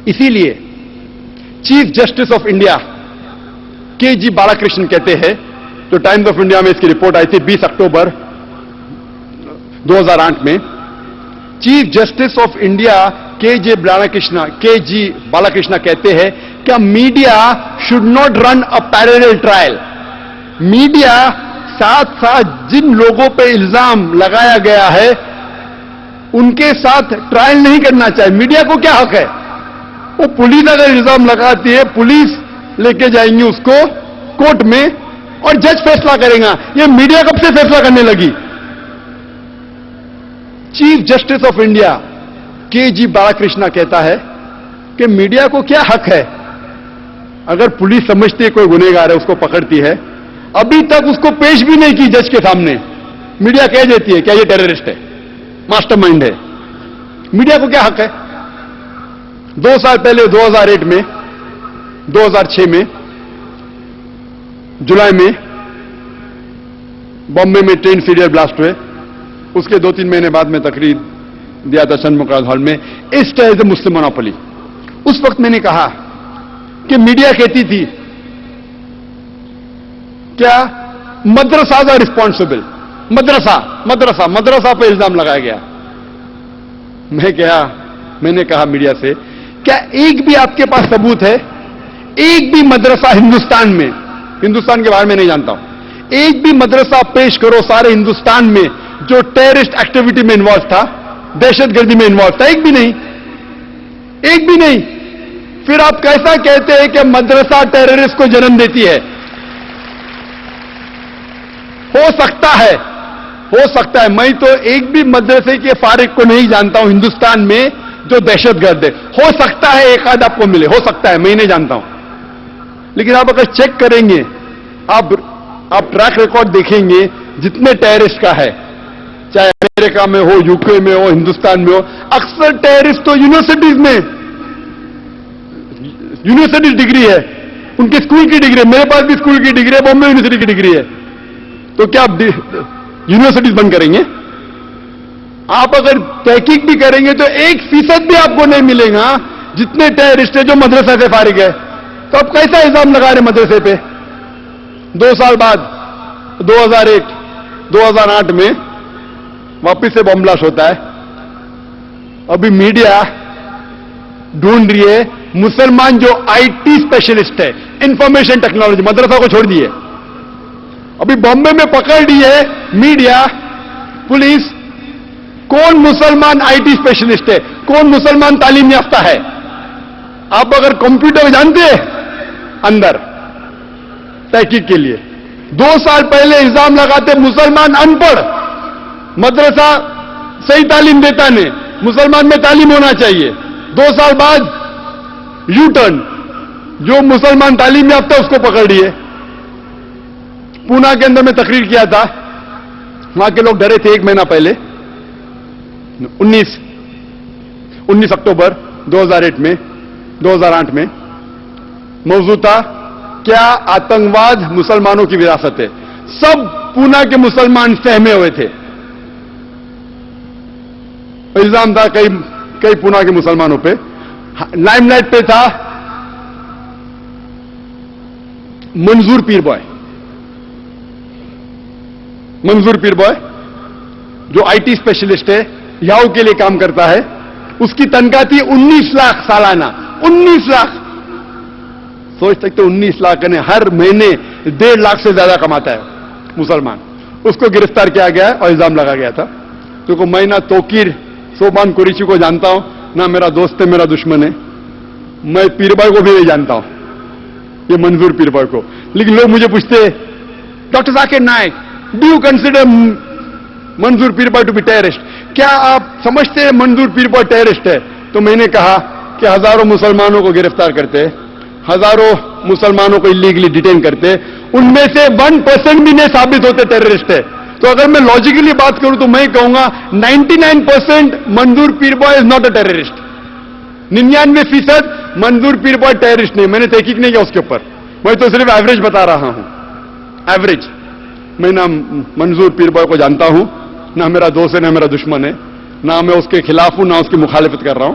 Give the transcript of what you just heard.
اسی لیے chief justice of India کے جی بالاکرشن کہتے ہیں, جو ٹائمز آف انڈیا میں اس کی رپورٹ آئی تھی 20 اکتوبر 2008 میں, چیف جسٹس آف انڈیا کے جی بالاکرشنا کہتے ہیں کہ media should not run a parallel trial. Media ساتھ ساتھ جن لوگوں پہ الزام لگایا گیا ہے ان کے ساتھ ٹرائل نہیں کرنا چاہیے. میڈیا کو کیا حق ہے؟ وہ پولیس اگر الزام لگاتی ہے, پولیس لے کے جائیں گی اس کو کورٹ میں اور جج فیصلہ کرے گا. یہ میڈیا کب سے فیصلہ کرنے لگی؟ چیف جسٹس آف انڈیا کے جی بالاکرشنا کہتا ہے کہ میڈیا کو کیا حق ہے؟ اگر پولیس سمجھتی ہے کوئی گنہگار ہے اس کو پکڑتی ہے, ابھی تک اس کو پیش بھی نہیں کی جج کے سامنے, میڈیا کہہ دیتی ہے کیا یہ ٹیررسٹ ہے, ماسٹر مائنڈ ہے. میڈیا کو کیا حق ہے؟ 2 سال پہلے 2008 میں 2006 میں جولائی میں بامبے میں ٹرین سیریل بلاسٹ ہوئے. اس کے 2-3 مہینے بعد میں تقریر دیا تھا شن مکراج ہال میں, اسٹ ایز اے مسلم مونوپولی. اس وقت میں نے کہا کہ میڈیا کہتی تھی کیا مدرسہ دا ریسپانسبل, مدرسہ پہ الزام لگایا گیا. میں نے کہا میڈیا سے کیا ایک بھی آپ کے پاس ثبوت ہے, ایک بھی مدرسہ ہندوستان میں, ہندوستان کے بارے میں نہیں جانتا ہوں, ایک بھی مدرسہ پیش کرو سارے ہندوستان میں جو ٹیررسٹ ایکٹیویٹی میں انوالو تھا, دہشت گردی میں انوالو تھا؟ ایک بھی نہیں, ایک بھی نہیں. پھر آپ کیسا کہتے ہیں کہ مدرسہ ٹیررسٹ کو جنم دیتی ہے؟ ہو سکتا ہے, میں تو ایک بھی مدرسے کے فارغ کو نہیں جانتا ہوں ہندوستان میں جو دہشت گرد ہے. ہو سکتا ہے ایک آدھ آپ کو ملے, ہو سکتا ہے, میں نہیں جانتا ہوں. لیکن آپ اگر چیک کریں گے, آپ ٹریک ریکارڈ دیکھیں گے جتنے ٹیررسٹ کا ہے, چاہے امریکہ میں ہو, یو کے میں ہو, ہندوستان میں ہو, اکثر ٹیررسٹ تو یونیورسٹیز میں, یونیورسٹی ڈگری ہے, ان کے اسکول کی ڈگری ہے. میرے پاس بھی اسکول کی ڈگری ہے, بامبے یونیورسٹی کی ڈگری ہے. تو کیا آپ یونیورسٹیز بند کریں گے؟ آپ اگر تحقیق بھی کریں گے تو 1% بھی آپ کو نہیں ملے گا جتنے ٹیررسٹ ہیں جو مدرسہ سے فارغ ہے. تو آپ کیسا الزام لگا رہے مدرسے پہ؟ 2 سال بعد 2008 میں واپس سے بم بلاسٹ ہوتا ہے. ابھی میڈیا ڈھونڈ رہی ہے مسلمان جو آئی ٹی اسپیشلسٹ ہے, انفارمیشن ٹیکنالوجی, مدرسہ کو چھوڑ دیے. ابھی بامبے میں پکڑ لی ہے میڈیا, پولیس, کون مسلمان آئی ٹی اسپیشلسٹ ہے, کون مسلمان تعلیم یافتہ ہے. آپ اگر کمپیوٹر جانتے ہیں اندر تحقیق کے لیے, 2 سال پہلے الزام لگاتے مسلمان ان پڑھ, مدرسہ صحیح تعلیم دیتا نہیں, مسلمان میں تعلیم ہونا چاہیے. 2 سال بعد یو ٹرن, جو مسلمان تعلیم یافتہ اس کو پکڑ لیے. پونا کے اندر میں تقریر کیا تھا, وہاں کے لوگ ڈرے تھے. 1 مہینہ پہلے 19 اکتوبر 2008 میں موضوع تھا کیا آتنکواد مسلمانوں کی وراثت ہے. سب پونا کے مسلمان سہمے ہوئے تھے. الزام تھا کئی پونا کے مسلمانوں پہ. لائم لائٹ پہ تھا منظور پیر بوائے, جو آئی ٹی اسپیشلسٹ ہے, یاہو کے لیے کام کرتا ہے. اس کی تنخواہ تھی 19 لاکھ سالانہ. 19 لاکھ, سوچ سکتے 19 لاکھ نے ہر مہینے 1.5 لاکھ سے زیادہ کماتا ہے مسلمان. اس کو گرفتار کیا گیا اور الزام لگا گیا تھا. کیونکہ میں نہ توقیر سوبان قریشی کو جانتا ہوں, نہ میرا دوست ہے, میرا دشمن ہے. میں پیر بھائی کو بھی نہیں جانتا ہوں, یہ منظور پیر بھائی کو. لیکن لوگ مجھے پوچھتے doctor Zakir Naik, do you consider Manzoor Pir بھائی ٹو بی ٹیررسٹ؟ کیا آپ سمجھتے ہیں منظور پیر بھائی ٹیررسٹ ہے؟ تو میں نے کہا کہ ہزاروں مسلمانوں کو گرفتار کرتے, ہزاروں مسلمانوں کو اللیگلی ڈیٹین کرتے, ان میں سے 1% بھی نہیں ثابت ہوتے ٹیررسٹ ہے. تو اگر میں لاجیکلی بات کروں تو میں کہوں گا 99% منظور پیر بھائی از ناٹ اے ٹیررسٹ. 99% منظور پیر بھائی ٹیررسٹ نہیں. میں نے تحقیق نہیں کیا اس کے اوپر, میں تو صرف ایوریج بتا رہا ہوں. ایوریج. میں نہ منظور پیر بھائی کو جانتا ہوں, نہ میرا دوست ہے, نہ میرا دشمن ہے, نہ میں اس کے خلاف ہوں, نہ اس کی مخالفت کر رہا ہوں.